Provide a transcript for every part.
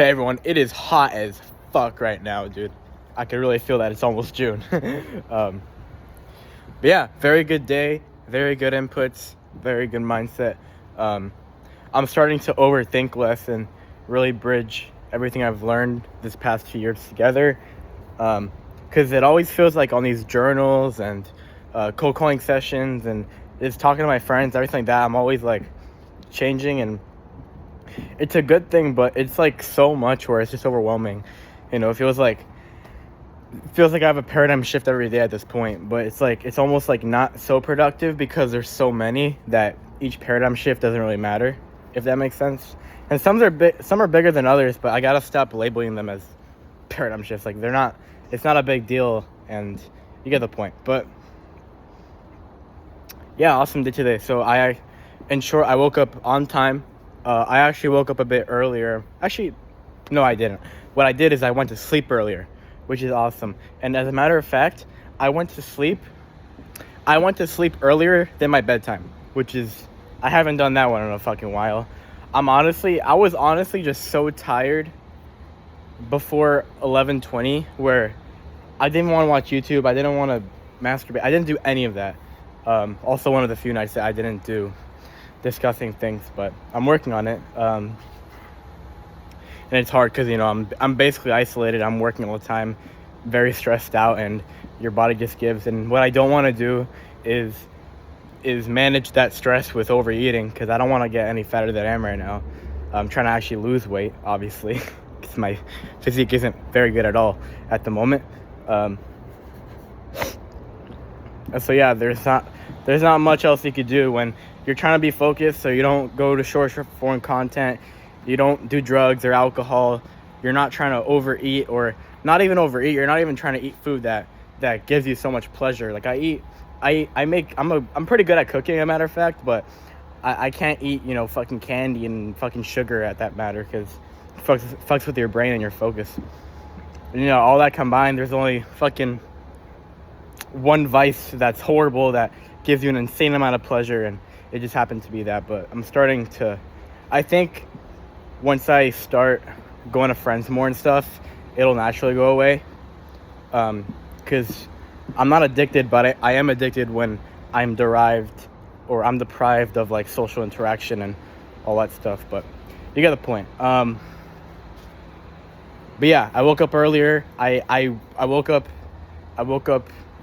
Hey everyone, it is hot as fuck right now, dude. I can really feel that it's almost June. But yeah, very good day, very good inputs, very good mindset. I'm starting to overthink less and really bridge everything I've learned this past 2 years together. Because it always feels like on these journals and cold calling sessions and just talking to my friends, everything like that, I'm always like changing, and it's a good thing, but it's like so much where it's just overwhelming. It feels like I have a paradigm shift every day at this point, but it's almost like not so productive because there's so many that each paradigm shift doesn't really matter, if that makes sense. And some are bigger than others, but I gotta stop labeling them as paradigm shifts. Like it's not a big deal, and you get the point. But yeah, awesome day today. So in short, I woke up on time. I actually woke up a bit earlier. Actually, no, I didn't. What I did is I went to sleep earlier, which is awesome. And as a matter of fact, I went to sleep earlier than my bedtime, which is, I haven't done that one in a fucking while. I was honestly just so tired before 11:20, where I didn't want to watch YouTube. I didn't want to masturbate. I didn't do any of that. Also one of the few nights that I didn't do discussing things, but I'm working on it. And it's hard because I'm basically isolated. I'm working all the time, very stressed out, and your body just gives. And what I don't want to do is manage that stress with overeating, because I don't want to get any fatter than I am right now. I'm trying to actually lose weight, obviously, because my physique isn't very good at all at the moment. And so yeah, there's not much else you could do when you're trying to be focused, so you don't go to short form content, you don't do drugs or alcohol, you're not trying to overeat, or not even overeat, you're not even trying to eat food that gives you so much pleasure. Like I'm pretty good at cooking, as a matter of fact, but I can't eat, fucking candy and fucking sugar at that matter, because it fucks with your brain and your focus. And, all that combined, there's only fucking one vice that's horrible that gives you an insane amount of pleasure, and it just happened to be that. But I think once I start going to friends more and stuff, it'll naturally go away. Because I'm not addicted, but I am addicted when I'm deprived of like social interaction and all that stuff. But you get the point. But yeah, I woke up earlier. I woke up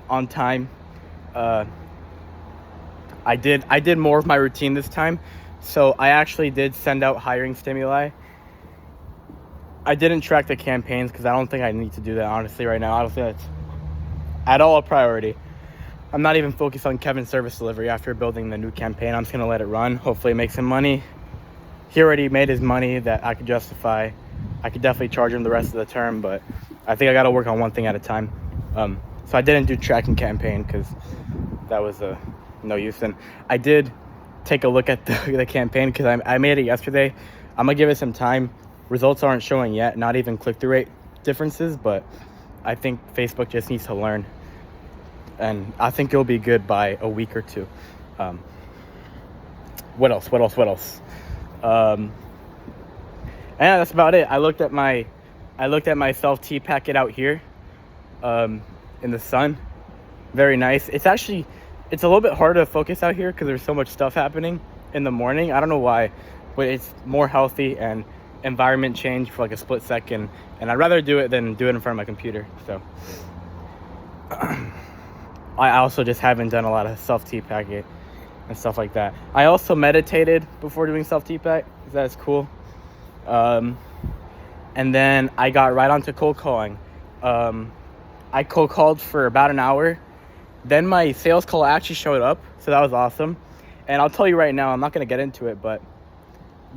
on time. I did more of my routine this time. So I actually did send out hiring stimuli. I didn't track the campaigns because I don't think I need to do that, honestly, right now. I don't think that's at all a priority. I'm not even focused on Kevin's service delivery after building the new campaign. I'm just going to let it run. Hopefully it makes him money. He already made his money that I could justify. I could definitely charge him the rest of the term, but I think I got to work on one thing at a time. So I didn't do tracking campaign because that was no use. And I did take a look at the campaign because I made it yesterday. I'm going to give it some time. Results aren't showing yet, not even click-through rate differences, but I think Facebook just needs to learn. And I think it'll be good by a week or two. What else? And that's about it. I looked at my self-tea packet out here in the sun. Very nice. It's a little bit harder to focus out here because there's so much stuff happening in the morning. I don't know why, but it's more healthy and environment change for like a split second, and I'd rather do it than do it in front of my computer. So I also just haven't done a lot of self-tea packet and stuff like that. I also meditated before doing self-tea pack, because that's cool. And then I got right onto cold calling. I cold called for about an hour. Then my sales call actually showed up, so that was awesome. And I'll tell you right now, I'm not going to get into it, but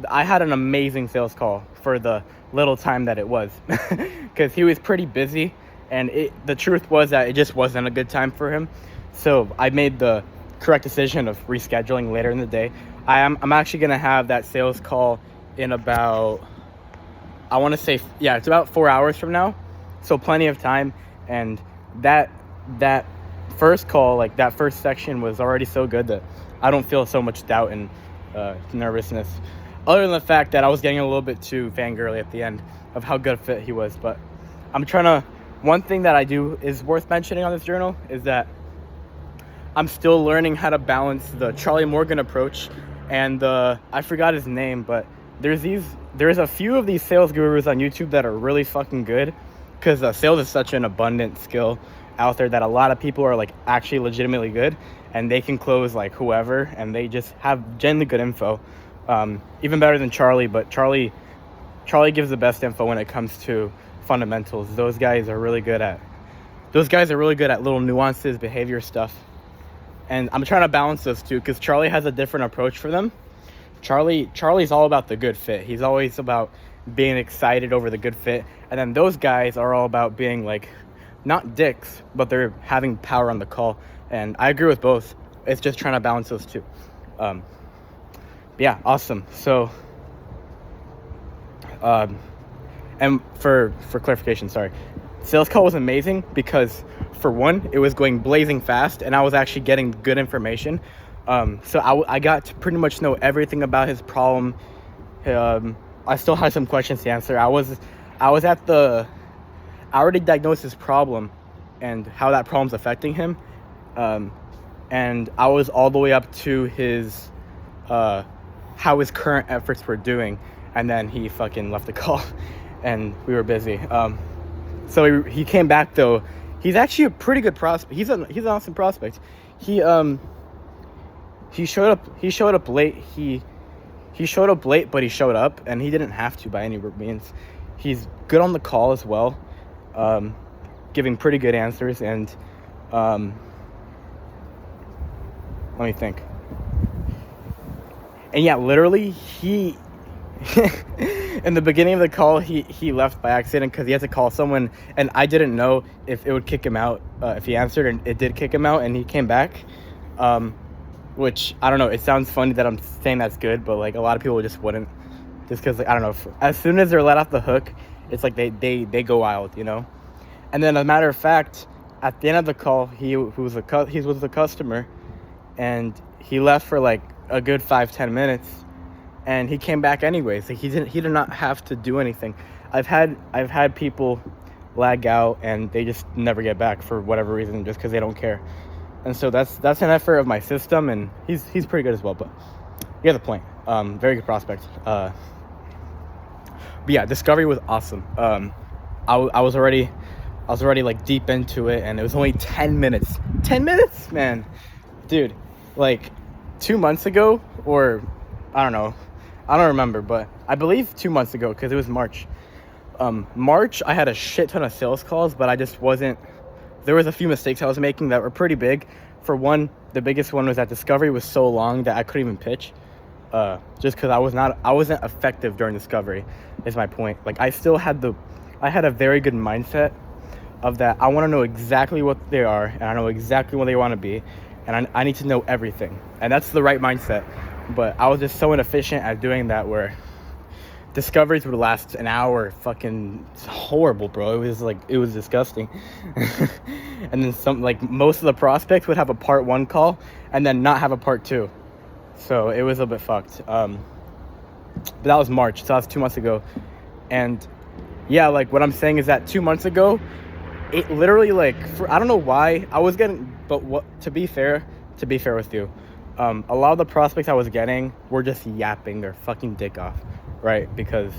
I had an amazing sales call for the little time that it was, because he was pretty busy, and the truth was that it just wasn't a good time for him. So I made the correct decision of rescheduling later in the day. I'm actually going to have that sales call in about, I want to say, yeah, it's about 4 hours from now. So plenty of time. And that first call, like that first section, was already so good that I don't feel so much doubt and nervousness. other than the fact that I was getting a little bit too fangirly at the end of how good a fit he was. But I'm trying to, one thing that I do is worth mentioning on this journal is that I'm still learning how to balance the Charlie Morgan approach and I forgot his name, but there's a few of these sales gurus on YouTube that are really fucking good, because sales is such an abundant skill out there that a lot of people are like actually legitimately good, and they can close like whoever, and they just have genuinely good info, even better than Charlie. But Charlie gives the best info when it comes to fundamentals. Those guys are really good at little nuances, behavior stuff, and I'm trying to balance those two, because Charlie has a different approach for them. Charlie's all about the good fit. He's always about being excited over the good fit, and then those guys are all about being like, not dicks, but they're having power on the call. And I agree with both. It's just trying to balance those two. Yeah, awesome. So, and for clarification, sorry, sales call was amazing because, for one, it was going blazing fast, and I was actually getting good information. So I got to pretty much know everything about his problem. I still had some questions to answer. I already diagnosed his problem and how that problem's affecting him. And I was all the way up to his, how his current efforts were doing. And then he fucking left the call and we were busy. So he came back though. He's actually a pretty good prospect. He's an awesome prospect. He showed up late. He showed up late, but he showed up, and he didn't have to by any means. He's good on the call as well, giving pretty good answers. And let me think. And yeah, literally, he in the beginning of the call, he left by accident because he had to call someone, and I didn't know if it would kick him out if he answered, and it did kick him out, and he came back. Which, I don't know, it sounds funny that I'm saying that's good, but like a lot of people just wouldn't, just because, like, I don't know, as soon as they're let off the hook, it's like they go wild, you know. And then, as a matter of fact, at the end of the call, he was the customer, and he left for like a good 5-10 minutes, and he came back anyways. Like, he did not have to do anything. I've had people lag out and they just never get back for whatever reason, just because they don't care. And so that's an effort of my system, and he's pretty good as well. But you get the point. Very good prospect. But yeah, Discovery was awesome. I was already like deep into it, and it was only 10 minutes. 10 minutes, man, dude. Like 2 months ago, or I don't know, I don't remember, but I believe 2 months ago, because it was March. March, I had a shit ton of sales calls, but I just wasn't. There was a few mistakes I was making that were pretty big. For one, the biggest one was that Discovery was so long that I couldn't even pitch. Just because I wasn't effective during Discovery, is my point. Like, I had a very good mindset of that. I want to know exactly what they are, and I know exactly what they want to be, and I need to know everything. And that's the right mindset. But I was just so inefficient at doing that, where Discoveries would last an hour. Fucking horrible, bro. It was disgusting. And then most of the prospects would have a part 1 call and then not have a part 2. So it was a bit fucked. But that was March, so that was 2 months ago. And yeah, like, what I'm saying is that 2 months ago, it literally, like, I don't know why I was getting, but to be fair with you, a lot of the prospects I was getting were just yapping their fucking dick off. Right, because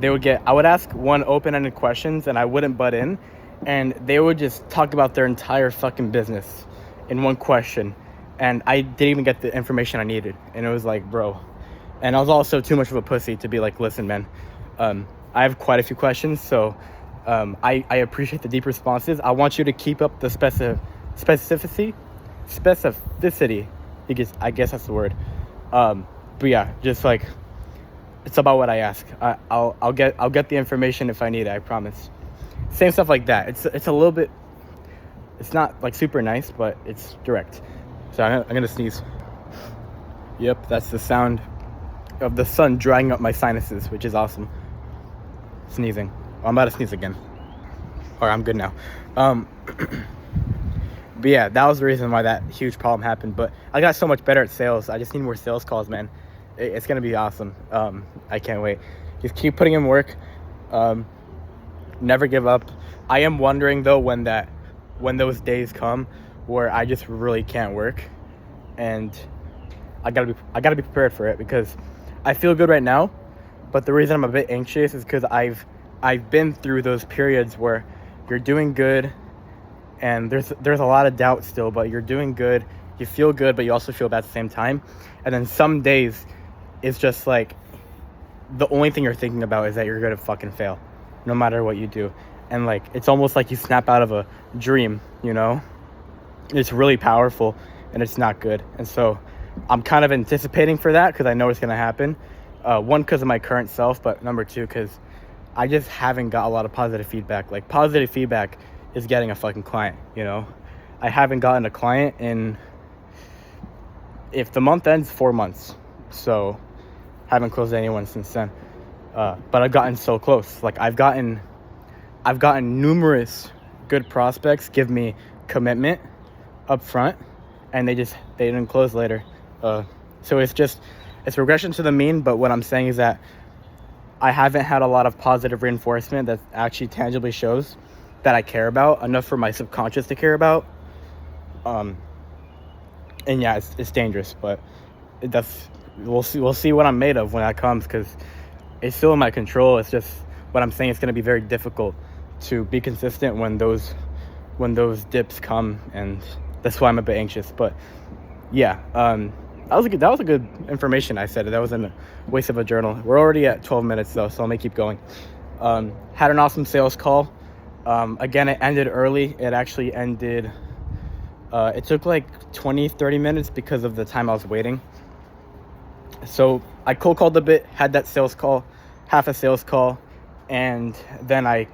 I would ask one open-ended questions, and I wouldn't butt in, and they would just talk about their entire fucking business in one question, and I didn't even get the information I needed. And it was like, bro. And I was also too much of a pussy to be like, listen, man, I have quite a few questions, so I appreciate the deep responses. I want you to keep up the specificity. I guess that's the word. But yeah, just like, it's about what I ask. I'll get the information if I need it, I promise. Same stuff like that. It's a little bit, it's not like super nice, but it's direct. So I'm gonna sneeze. Yep, that's the sound of the sun drying up my sinuses, which is awesome. Sneezing. Oh, I'm about to sneeze again. Or I'm good now. But yeah, that was the reason why that huge problem happened. But I got so much better at sales. I just need more sales calls, man. it's gonna be awesome. I can't wait. Just keep putting in work. Never give up. I am wondering though when those days come where I just really can't work, and I gotta be prepared for it, because I feel good right now, but the reason I'm a bit anxious is because I've been through those periods where you're doing good and there's a lot of doubt still, but you're doing good, you feel good, but you also feel bad at the same time. And then some days it's just like the only thing you're thinking about is that you're gonna fucking fail no matter what you do, and like it's almost like you snap out of a dream, you know. It's really powerful and it's not good. And so I'm kind of anticipating for that because I know it's gonna happen. One, because of my current self, but number two, because I just haven't got a lot of positive feedback. Like, positive feedback is getting a fucking client, you know. I haven't gotten a client in, if the month ends, 4 months. So haven't closed anyone since then. But I've gotten so close. Like, I've gotten numerous good prospects give me commitment up front, and they didn't close later. So it's regression to the mean. But what I'm saying is that I haven't had a lot of positive reinforcement that actually tangibly shows that I care about enough for my subconscious to care about. And yeah, it's dangerous, but we'll see what I'm made of when that comes, because it's still in my control. It's just what I'm saying. It's going to be very difficult to be consistent when those dips come, and that's why I'm a bit anxious. But yeah, that was a good information. I said that wasn't a waste of a journal. We're already at 12 minutes though, so I may keep going. Had an awesome sales call. Again, it ended early. It actually ended, it took like 20-30 minutes because of the time I was waiting. So I cold called a bit, had that sales call, half a sales call, and then I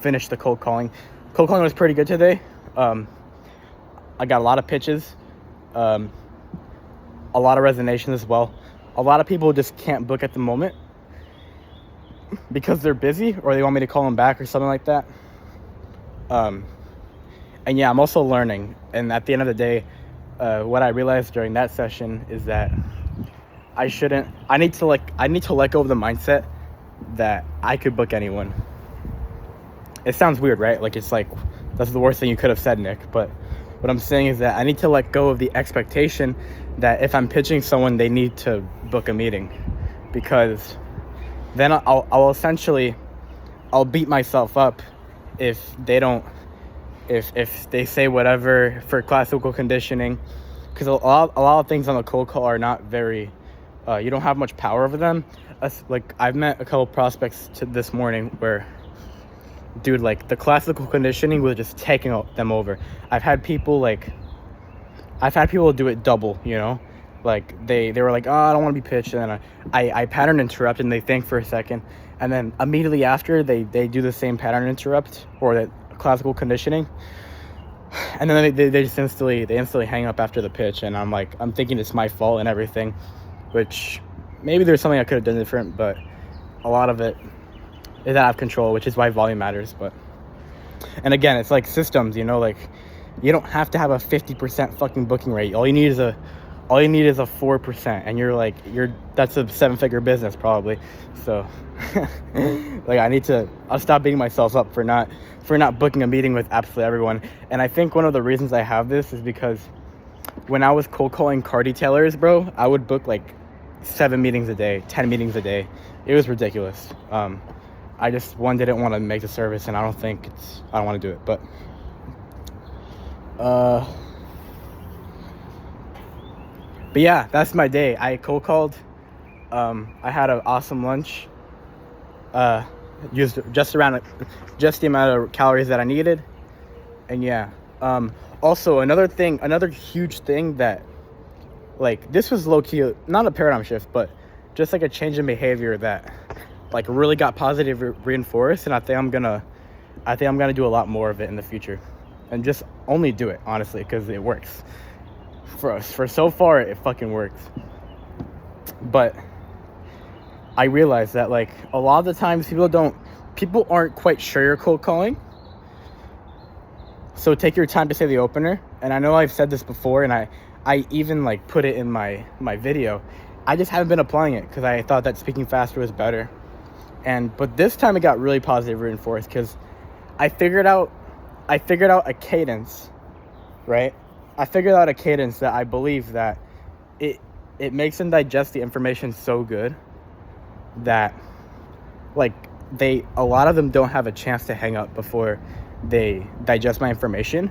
finished the cold calling. Cold calling was pretty good today. I got a lot of pitches, a lot of resonation as well. A lot of people just can't book at the moment because they're busy, or they want me to call them back or something like that. And yeah, I'm also learning. And at the end of the day, what I realized during that session is that I need to let go of the mindset that I could book anyone. It sounds weird, right? Like, it's like, that's the worst thing you could have said, Nick. But what I'm saying is that I need to let go of the expectation that if I'm pitching someone, they need to book a meeting, because then I'll essentially beat myself up if they don't, if they say whatever for classical conditioning, because a lot of things on the cold call are not very, you don't have much power over them. Like, I've met a couple prospects this morning where, dude, like, the classical conditioning was just taking them over. I've had people do it double, you know, like they were like, oh, I don't want to be pitched, and then I pattern interrupt, and they think for a second, and then immediately after they do the same pattern interrupt or that classical conditioning, and then they just instantly hang up after the pitch, and I'm thinking it's my fault and everything, which maybe there's something I could have done different, but a lot of it is out of control, which is why volume matters. And again, it's like systems, you know, like, you don't have to have a 50% fucking booking rate. All you need is a 4%, and that's a 7-figure business probably. So like, I'll stop beating myself up for not booking a meeting with absolutely everyone. And I think one of the reasons I have this is because when I was cold calling car detailers, bro, I would book like 7 meetings a day, 10 meetings a day. It was ridiculous. I just didn't want to make the service, and I don't want to do it. But yeah, that's my day. I cold called. I had an awesome lunch. Used just the amount of calories that I needed. And yeah. Also, another huge thing that, like, this was low-key, not a paradigm shift, but just like a change in behavior that, like, really got positive reinforced, and I think I'm gonna do a lot more of it in the future, and just only do it, honestly, because it works for us. For so far, it fucking works. But I realize that, like, a lot of the times people aren't quite sure you're cold calling. So take your time to say the opener. And I know I've said this before, and I even, like, put it in my video, I just haven't been applying it because I thought that speaking faster was better. But this time it got really positive reinforced because I figured out a cadence, right? I figured out a cadence that I believe that it makes them digest the information so good that like a lot of them don't have a chance to hang up before they digest my information,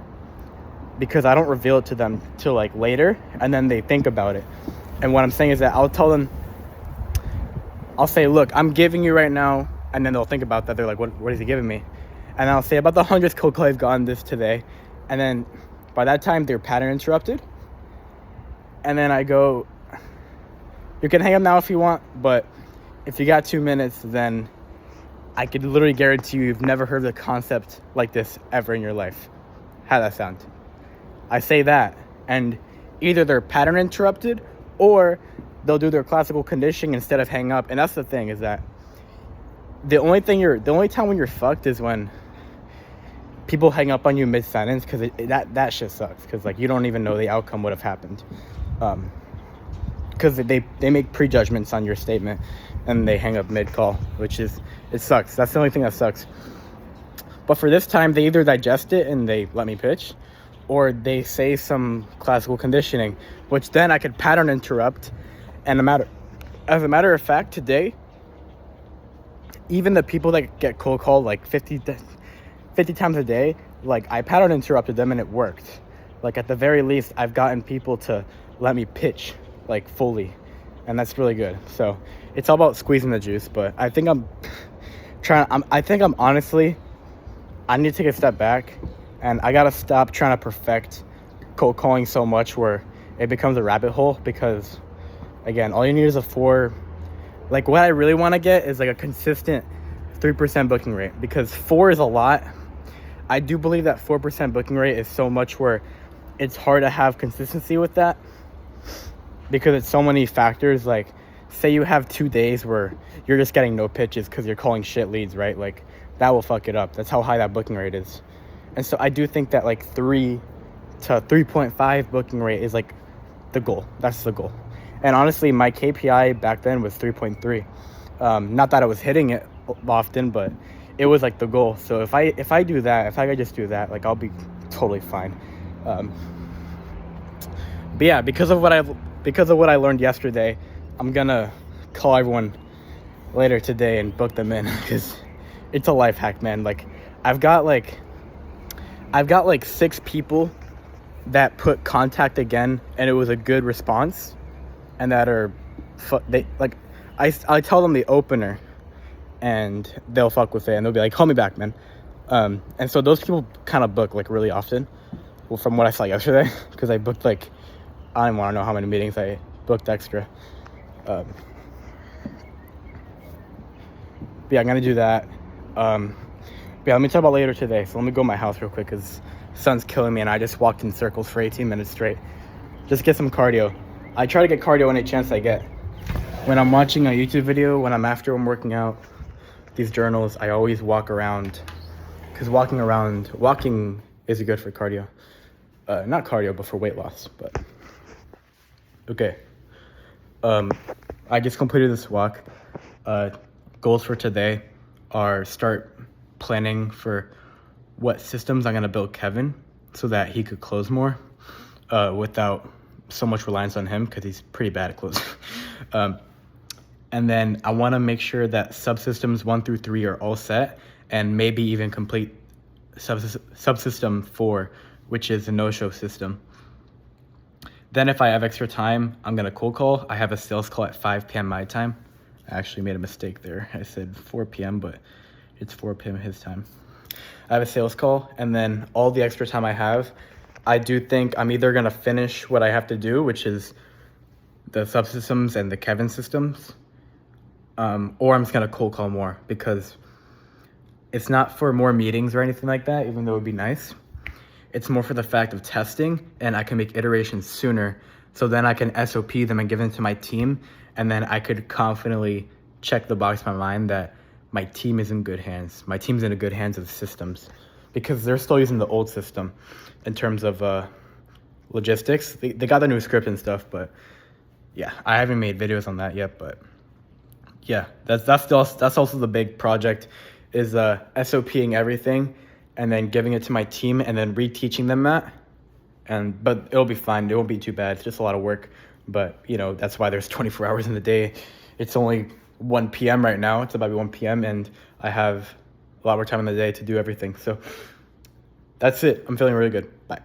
because I don't reveal it to them till like later, and then they think about it. And what I'm saying is that I'll say, look, I'm giving you right now, and then they'll think about that. They're like, what is he giving me? And I'll say about the 100th cold call I've gotten this today, and then by that time they're pattern interrupted, and then I go, you can hang up now if you want, but if you got 2 minutes, then I could literally guarantee you've never heard of a concept like this ever in your life. How'd that sound? I say that, and either they're pattern interrupted or they'll do their classical conditioning instead of hang up. And that's the thing, is that the only time when you're fucked is when people hang up on you mid-sentence, because that shit sucks, because like you don't even know the outcome would have happened, because they make prejudgments on your statement and they hang up mid-call, it sucks. That's the only thing that sucks. But for this time, they either digest it and they let me pitch, or they say some classical conditioning, which then I could pattern interrupt. And as a matter of fact, today, even the people that get cold called like 50 times a day, like I pattern interrupted them and it worked. Like at the very least, I've gotten people to let me pitch like fully, and that's really good. So it's all about squeezing the juice. But I think honestly, I need to take a step back, and I gotta stop trying to perfect cold calling so much where it becomes a rabbit hole, because again, all you need is a 4. Like what I really want to get is like a consistent 3% booking rate, because 4 is a lot. I do believe that 4% booking rate is so much where it's hard to have consistency with that, because it's so many factors. Like say you have 2 days where you're just getting no pitches because you're calling shit leads, right? Like that will fuck it up. That's how high that booking rate is. And so I do think that like 3 to 3.5 booking rate is like the goal. That's the goal. And honestly, my KPI back then was 3.3. Not that I was hitting it often, but it was like the goal. So if I do that, if I could just do that, like I'll be totally fine. But yeah, because of what I learned yesterday, I'm gonna call everyone later today and book them in, because it's a life hack, man. Like I've got like 6 people that put contact again, and it was a good response, and that are I tell them the opener, and they'll fuck with it, and they'll be like, call me back, man. And so those people kind of book like really often. Well, from what I saw yesterday, because I booked like, I don't want to know how many meetings I booked extra. But yeah, I'm gonna do that. But yeah, let me talk about later today. So let me go to my house real quick, because the sun's killing me, and I just walked in circles for 18 minutes straight. Just get some cardio. I try to get cardio any chance I get. When I'm watching a YouTube video, when I'm working out, these journals, I always walk around, because walking is good for cardio. Not cardio, but for weight loss. But okay. I just completed this walk. Goals for today are start planning for what systems I'm gonna build Kevin, so that he could close more without so much reliance on him, because he's pretty bad at closing. And then I want to make sure that subsystems 1 through 3 are all set, and maybe even complete subsystem 4, which is the no-show system. Then if I have extra time, I'm going to cold call. I have a sales call at 5 p.m. my time. I actually made a mistake there. I said 4 p.m., but it's 4 p.m. his time. I have a sales call, and then all the extra time I have, I do think I'm either going to finish what I have to do, which is the subsystems and the Kevin systems, or I'm just going to cold call more, because it's not for more meetings or anything like that, even though it would be nice. It's more for the fact of testing, and I can make iterations sooner, so then I can SOP them and give them to my team, and then I could confidently check the box in my mind that my team is in good hands. My team's in a good hands of systems, because they're still using the old system in terms of logistics. They got the new script and stuff, but yeah, I haven't made videos on that yet, but yeah, that's also the big project, is SOPing everything and then giving it to my team and then reteaching them that. But it'll be fine. It won't be too bad. It's just a lot of work. But that's why there's 24 hours in the day. It's only 1 p.m. right now. It's about 1 p.m. and I have a lot more time in the day to do everything. So that's it. I'm feeling really good. Bye.